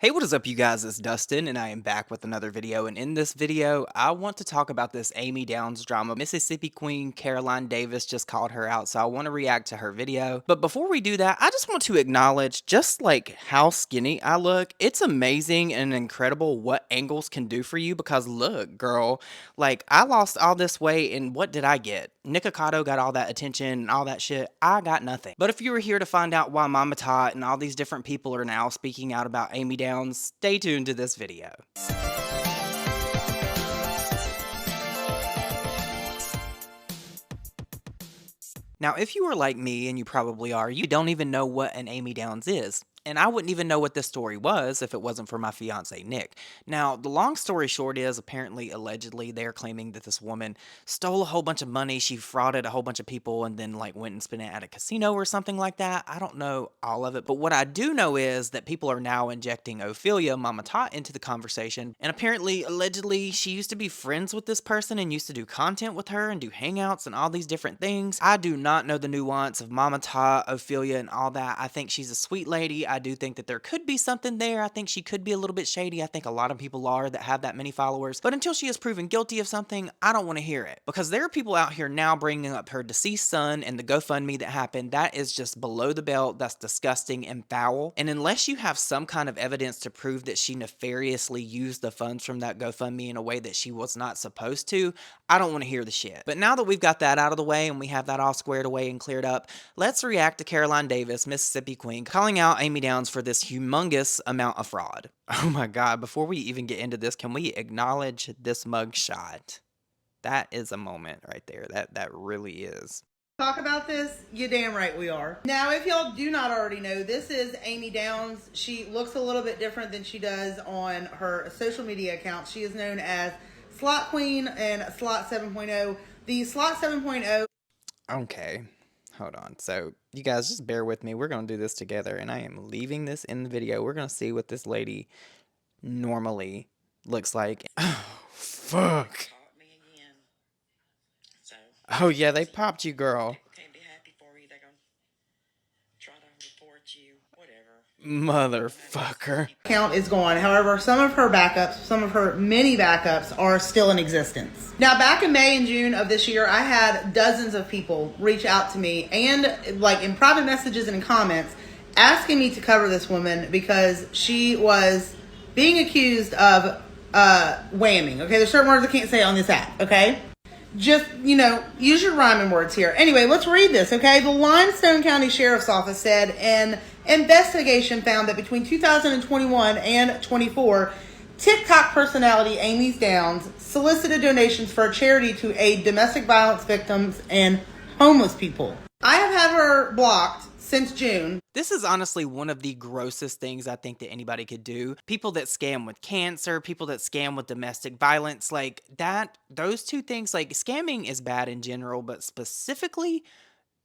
Hey, what is up, you guys? It's Dustin, and I am back with another video. And in this video, I want to talk about this Amy Downs drama. Mississippi Queen Caroline Davis just called her out, so I want to react to her video. But before we do that, I just want to acknowledge just like how skinny I look. It's amazing and incredible what angles can do for you because look, girl, like I lost all this weight, and what did I get? Nikocado got all that attention and all that shit. I got nothing. But if you were here to find out why Mama Tot and all these different people are now speaking out about Amy Downs, stay tuned to this video. Now, if you are like me, and you probably are, you don't even know what an Amy Downs is. And I wouldn't even know what this story was if it wasn't for my fiance, Nick. Now, the long story short is apparently, allegedly, they're claiming that this woman stole a whole bunch of money. She frauded a whole bunch of people and then, like, went and spent it at a casino or something like that. I don't know all of it. But what I do know is that people are now injecting Ophelia, Mama Tot, into the conversation. And apparently, allegedly, she used to be friends with this person and used to do content with her and do hangouts and all these different things. I do not know the nuance of Mama Tot, Ophelia, and all that. I think she's a sweet lady. I do think that there could be something there. I think she could be a little bit shady. I think a lot of people are that have that many followers. But until she is proven guilty of something, I don't want to hear it. Because there are people out here now bringing up her deceased son and the GoFundMe that happened. That is just below the belt. That's disgusting and foul. And unless you have some kind of evidence to prove that she nefariously used the funds from that GoFundMe in a way that she was not supposed to, I don't want to hear the shit. But now that we've got that out of the way and we have that all squared away and cleared up, let's react to Caroline Davis, Mississippi Queen, calling out Amy Downs for this humongous amount of fraud. Oh my God, before we even get into this, can we acknowledge this mugshot? That is a moment right there. That really is. Talk about this? You damn right we are. Now, if y'all do not already know, this is Amy Downs. She looks a little bit different than she does on her social media accounts. She is known as Slot Queen and Slot 7.0. The Slot 7.0. Okay, hold on. So you guys just bear with me. We're going to do this together, and I am leaving this in the video. We're going to see what this lady normally looks like. Oh, fuck. Oh, yeah, they popped you, girl. Can't be happy for you. They're going to try to report you, whatever. Motherfucker. Account is gone. However, some of her backups, some of her many backups are still in existence. Now, back in May and June of this year, I had dozens of people reach out to me and like in private messages and in comments asking me to cover this woman because she was being accused of whamming. Okay, there's certain words I can't say on this app. Okay. Just, you know, use your rhyming words here. Anyway, let's read this, okay? The Limestone County Sheriff's Office said an investigation found that between 2021 and 24, TikTok personality Amy Downs solicited donations for a charity to aid domestic violence victims and homeless people. I have had her blocked since June. This is honestly one of the grossest things I think that anybody could do. People that scam with cancer, people that scam with domestic violence, like that, those two things, like scamming is bad in general, but specifically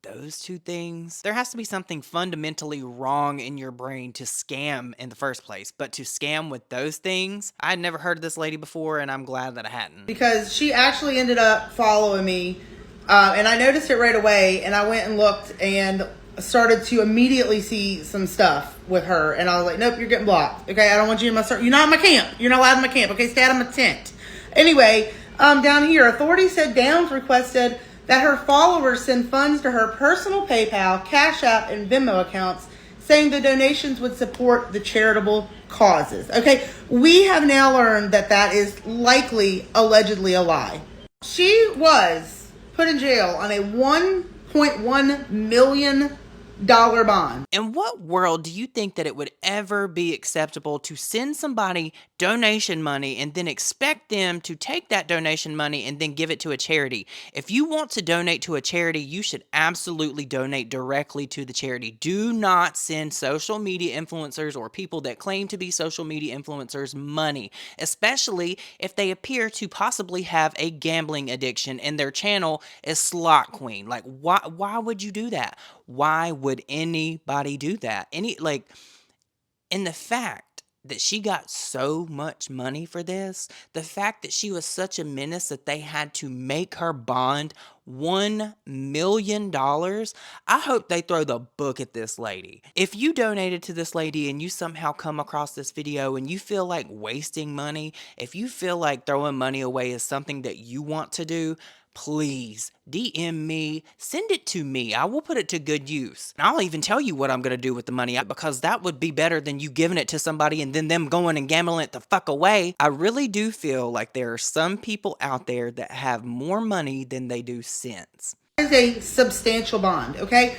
those two things, there has to be something fundamentally wrong in your brain to scam in the first place. But to scam with those things, I'd never heard of this lady before, and I'm glad that I hadn't. Because she actually ended up following me, and I noticed it right away, and I went and looked and started to immediately see some stuff with her, and I was like, nope, you're getting blocked. Okay, I don't want you in my you're not in my camp. You're not allowed in my camp. Okay, stay out of my tent. Anyway, down here, authorities said Downs requested that her followers send funds to her personal PayPal, Cash App, and Venmo accounts, saying the donations would support the charitable causes. Okay, we have now learned that that is likely, allegedly a lie. She was put in jail on a $1.1 million bond. In what world do you think that it would ever be acceptable to send somebody donation money and then expect them to take that donation money and then give it to a charity? If you want to donate to a charity, you should absolutely donate directly to the charity. Do not send social media influencers or people that claim to be social media influencers money, especially if they appear to possibly have a gambling addiction and their channel is Slot Queen. Like, why would you do that? Why would anybody do that? And the fact that she got so much money for this, the fact that she was such a menace that they had to make her bond $1 million, I hope they throw the book at this lady. If you donated to this lady and you somehow come across this video and you feel like wasting money, if you feel like throwing money away is something that you want to do, please DM me, send it to me. I will put it to good use. And I'll even tell you what I'm going to do with the money, because that would be better than you giving it to somebody and then them going and gambling it the fuck away. I really do feel like there are some people out there that have more money than they do sense. Is a substantial bond, okay?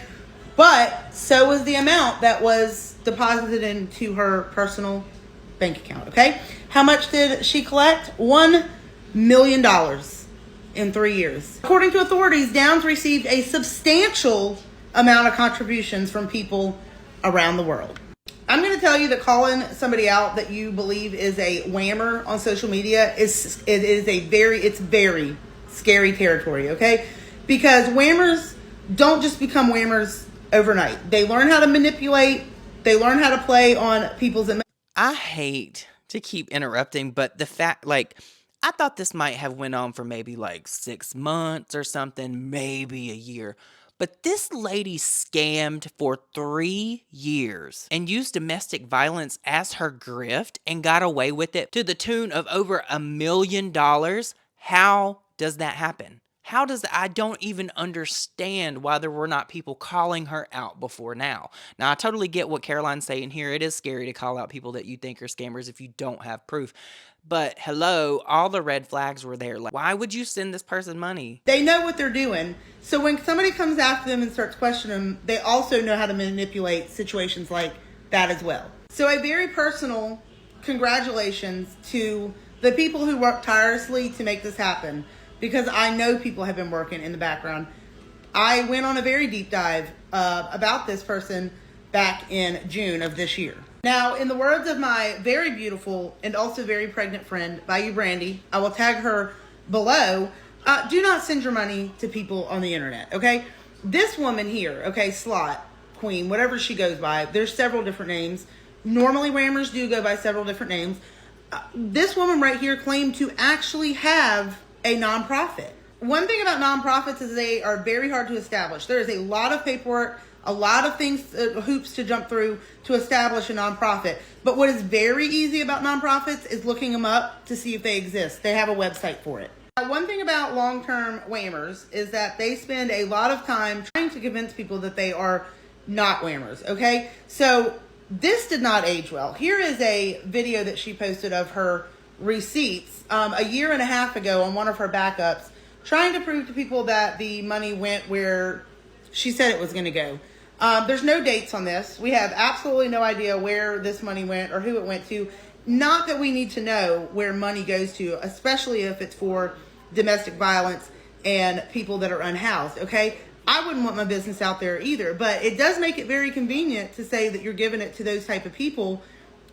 But so was the amount that was deposited into her personal bank account, okay? How much did she collect? $1 million in 3 years. According to authorities, Downs received a substantial amount of contributions from people around the world. I'm going to tell you that calling somebody out that you believe is a whammer on social media is very scary territory, okay? Because whammers don't just become whammers overnight. They learn how to manipulate. They learn how to play on people's emotions. I hate to keep interrupting, but the fact, like, I thought this might have went on for maybe like 6 months or something, maybe a year. But this lady scammed for 3 years and used domestic violence as her grift and got away with it to the tune of over $1 million. How does that happen? I don't even understand why there were not people calling her out before now. Now, I totally get what Caroline's saying here. It is scary to call out people that you think are scammers if you don't have proof. But hello, all the red flags were there. Like, why would you send this person money? They know what they're doing. So when somebody comes after them and starts questioning them, they also know how to manipulate situations like that as well. So a very personal congratulations to the people who worked tirelessly to make this happen, because I know people have been working in the background. I went on a very deep dive about this person back in June of this year. Now, in the words of my very beautiful and also very pregnant friend, Bayou Brandy, I will tag her below, do not send your money to people on the internet, okay? This woman here, okay, Slot, Kween, whatever she goes by, there's several different names. Normally, whammers do go by several different names. This woman right here claimed to actually have a nonprofit. One thing about nonprofits is they are very hard to establish. There is a lot of paperwork, a lot of things, hoops to jump through to establish a nonprofit. But what is very easy about nonprofits is looking them up to see if they exist. They have a website for it. One thing about long-term whammers is that they spend a lot of time trying to convince people that they are not whammers, okay? So this did not age well. Here is a video that she posted of her receipts a year and a half ago on one of her backups, trying to prove to people that the money went where she said it was going to go. There's no dates on this. We have absolutely no idea where this money went or who it went to. Not that we need to know where money goes to, especially if it's for domestic violence and people that are unhoused, okay? I wouldn't want my business out there either, but it does make it very convenient to say that you're giving it to those type of people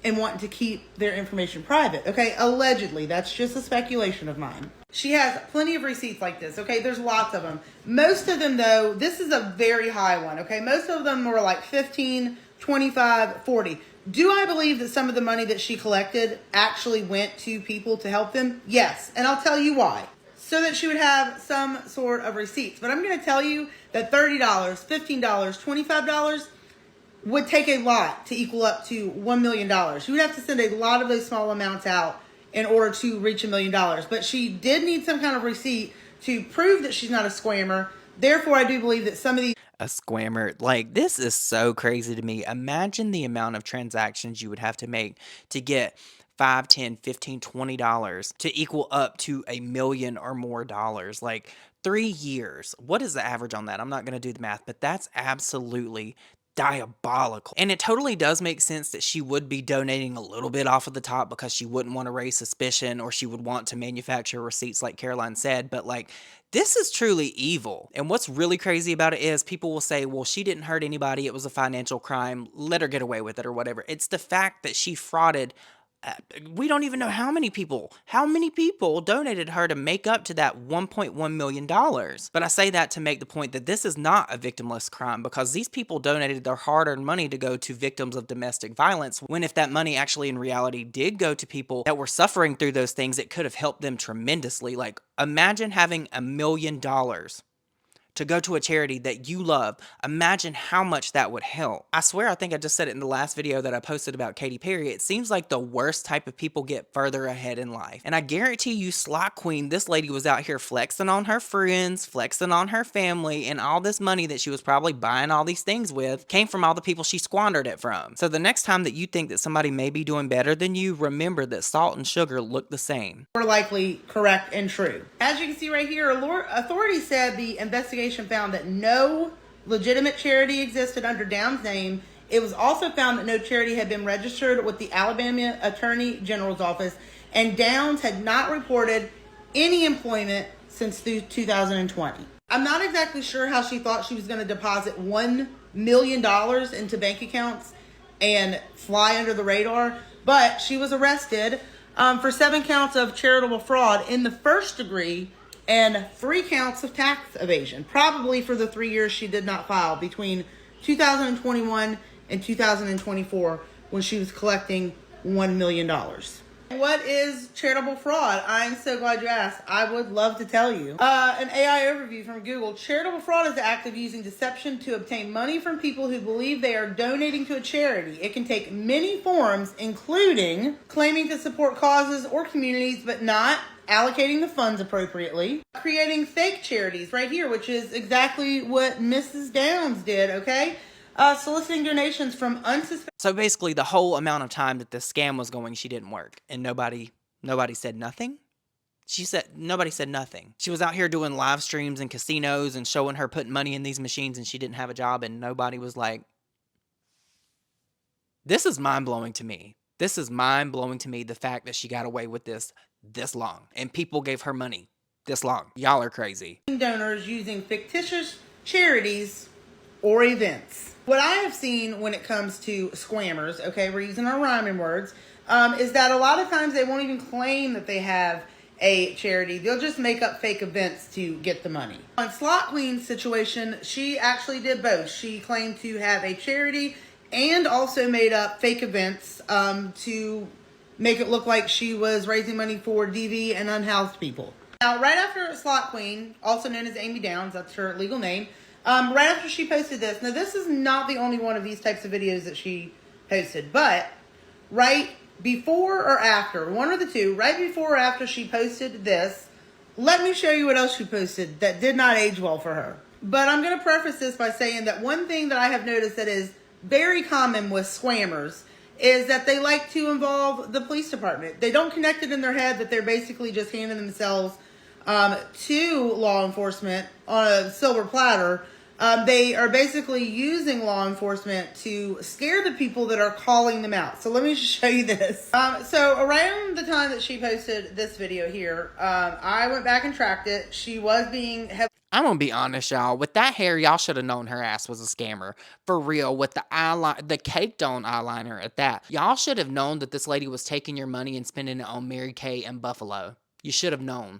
and wanting to keep their information private, okay? Allegedly, that's just a speculation of mine. She has plenty of receipts like this, okay? There's lots of them. Most of them, though, this is a very high one, okay? Most of them were like 15, 25, 40. Do I believe that some of the money that she collected actually went to people to help them? Yes, and I'll tell you why. So that she would have some sort of receipts. But I'm going to tell you that $30, $15, $25 would take a lot to equal up to $1 million. You would have to send a lot of those small amounts out in order to reach $1 million. But she did need some kind of receipt to prove that she's not a scammer. Therefore, I do believe that some of these... A scammer. Like, this is so crazy to me. Imagine the amount of transactions you would have to make to get $5, $10, $15, $20 to equal up to $1 million or more dollars. Like, 3 years. What is the average on that? I'm not going to do the math, but that's absolutely diabolical. And it totally does make sense that she would be donating a little bit off of the top because she wouldn't want to raise suspicion, or she would want to manufacture receipts like Caroline said. But like, this is truly evil. And what's really crazy about it is people will say, well, she didn't hurt anybody. It was a financial crime. Let her get away with it or whatever. It's the fact that she frauded We don't even know how many people donated her to make up to that $1.1 million. But I say that to make the point that this is not a victimless crime, because these people donated their hard-earned money to go to victims of domestic violence, when if that money actually in reality did go to people that were suffering through those things, it could have helped them tremendously. Like, imagine having $1 million to go to a charity that you love. Imagine how much that would help. I swear, I think I just said it in the last video that I posted about Katy Perry. It seems like the worst type of people get further ahead in life. And I guarantee you, Slot Queen, this lady was out here flexing on her friends, flexing on her family, and all this money that she was probably buying all these things with came from all the people she squandered it from. So the next time that you think that somebody may be doing better than you, remember that salt and sugar look the same. More likely correct and true. As you can see right here, authorities said the investigation found that no legitimate charity existed under Downs' name. It was also found that no charity had been registered with the Alabama Attorney General's office, and Downs had not reported any employment since 2020. I'm not exactly sure how she thought she was going to deposit $1 million into bank accounts and fly under the radar, but she was arrested for 7 counts of charitable fraud in the first degree and 3 counts of tax evasion, probably for the 3 years she did not file between 2021 and 2024, when she was collecting $1 million. What is charitable fraud? I'm so glad you asked. I would love to tell you. An AI overview from Google. Charitable fraud is the act of using deception to obtain money from people who believe they are donating to a charity. It can take many forms, including claiming to support causes or communities, but not allocating the funds appropriately, creating fake charities right here, which is exactly what Mrs. Downs did, okay? Soliciting donations from unsuspecting. So basically, the whole amount of time that this scam was going, she didn't work, and nobody said nothing. Nobody said nothing. She was out here doing live streams in casinos and showing her putting money in these machines, and she didn't have a job, and nobody was like, this is mind-blowing to me. This is mind-blowing to me, the fact that she got away with this long, and people gave her money this long. Y'all are crazy. Donors using fictitious charities or events. What I have seen when it comes to squammers, okay, we're using our rhyming words, is that a lot of times they won't even claim that they have a charity. They'll just make up fake events to get the money. On Slot Queen's situation, she actually did both. She claimed to have a charity and also made up fake events to make it look like she was raising money for DV and unhoused people. Now, right after Slot Queen, also known as Amy Downs, that's her legal name, right after she posted this, now this is not the only one of these types of videos that she posted, but right before or after, one of the two, right before or after she posted this, let me show you what else she posted that did not age well for her. But I'm going to preface this by saying that one thing that I have noticed that is very common with squammers is that they like to involve the police department. They don't connect it in their head that they're basically just handing themselves to law enforcement on a silver platter. They are basically using law enforcement to scare the people that are calling them out. So let me just show you this. So around the time that she posted this video here, I went back and tracked it. She was being I'm gonna be honest, y'all. With that hair, y'all should have known her ass was a scammer. For real, with the eyeliner, the caked on eyeliner at that. Y'all should have known that this lady was taking your money and spending it on Mary Kay and Buffalo. You should have known.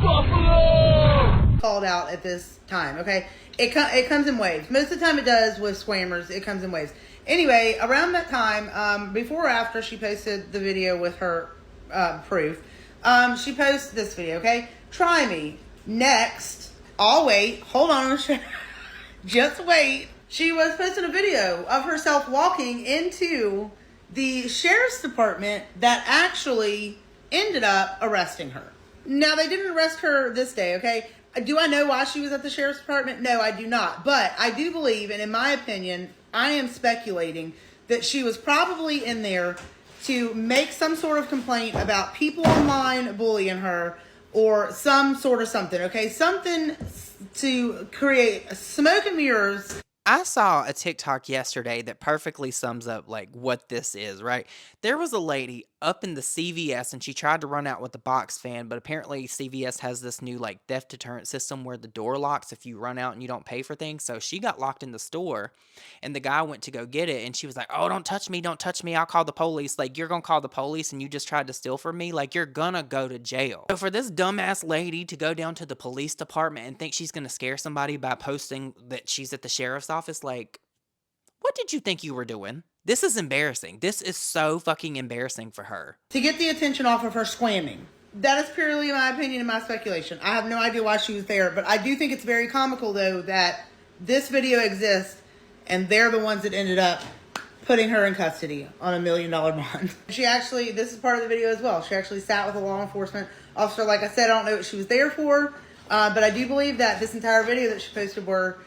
called out at this time, okay? It comes in waves. Most of the time it does with squammers. It comes in waves. Anyway, around that time, before or after she posted the video with her proof, she posted this video, okay? Try me. Next. I'll wait. Hold on. Just wait. She was posting a video of herself walking into the sheriff's department that actually ended up arresting her. Now, they didn't arrest her this day, okay? Do I know why she was at the sheriff's department? No, I do not. But I do believe, and in my opinion, I am speculating that she was probably in there to make some sort of complaint about people online bullying her or some sort of something, okay? Something to create smoke and mirrors. I saw a TikTok yesterday that perfectly sums up like what this is, right? There was a lady, up in the CVS and she tried to run out with the box fan, but apparently CVS has this new like theft deterrent system where the door locks if you run out and you don't pay for things. So she got locked in the store and the guy went to go get it and she was like, "Oh, don't touch me, don't touch me. I'll call the police." Like, you're gonna call the police and you just tried to steal from me? Like, you're gonna go to jail. So for this dumbass lady to go down to the police department and think she's gonna scare somebody by posting that she's at the sheriff's office, like, what did you think you were doing? This is embarrassing. This is so fucking embarrassing for her. To get the attention off of her squamming. That is purely my opinion and my speculation. I have no idea why she was there, but I do think it's very comical, though, that this video exists and they're the ones that ended up putting her in custody on $1 million bond. She actually, this is part of the video as well, she actually sat with a law enforcement officer. Like I said, I don't know what she was there for, but I do believe that this entire video that she posted, where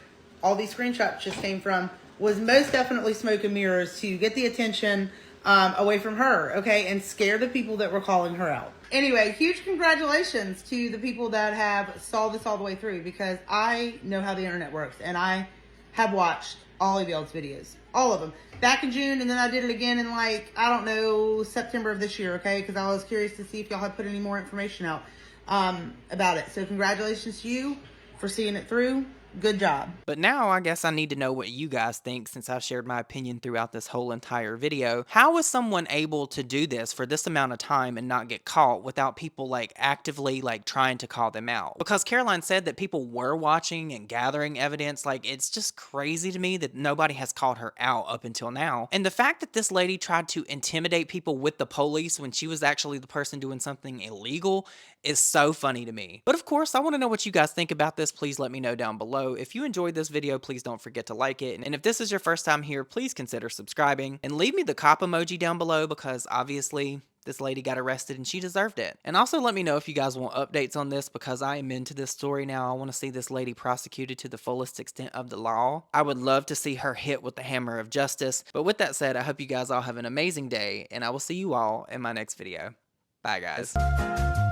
all these screenshots just came from, was most definitely smoke and mirrors to get the attention away from her, okay, and scare the people that were calling her out. Anyway, huge congratulations to the people that have saw this all the way through, because I know how the internet works, and I have watched all of y'all's videos. All of them. Back in June, and then I did it again in, like, I don't know, September of this year, okay, because I was curious to see if y'all had put any more information out about it. So congratulations to you for seeing it through. Good job. But now I guess I need to know what you guys think, since I've shared my opinion throughout this whole entire video. How is someone able to do this for this amount of time and not get caught without people like actively like trying to call them out? Because Caroline said that people were watching and gathering evidence. Like, it's just crazy to me that nobody has called her out up until now. And the fact that this lady tried to intimidate people with the police when she was actually the person doing something illegal is so funny to me. But of course, I want to know what you guys think about this. Please let me know down below. If you enjoyed this video, please don't forget to like it. And if this is your first time here, please consider subscribing. And leave me the cop emoji down below, because obviously this lady got arrested and she deserved it. And also let me know if you guys want updates on this, because I am into this story now. I want to see this lady prosecuted to the fullest extent of the law. I would love to see her hit with the hammer of justice. But with that said, I hope you guys all have an amazing day, and I will see you all in my next video. Bye, guys.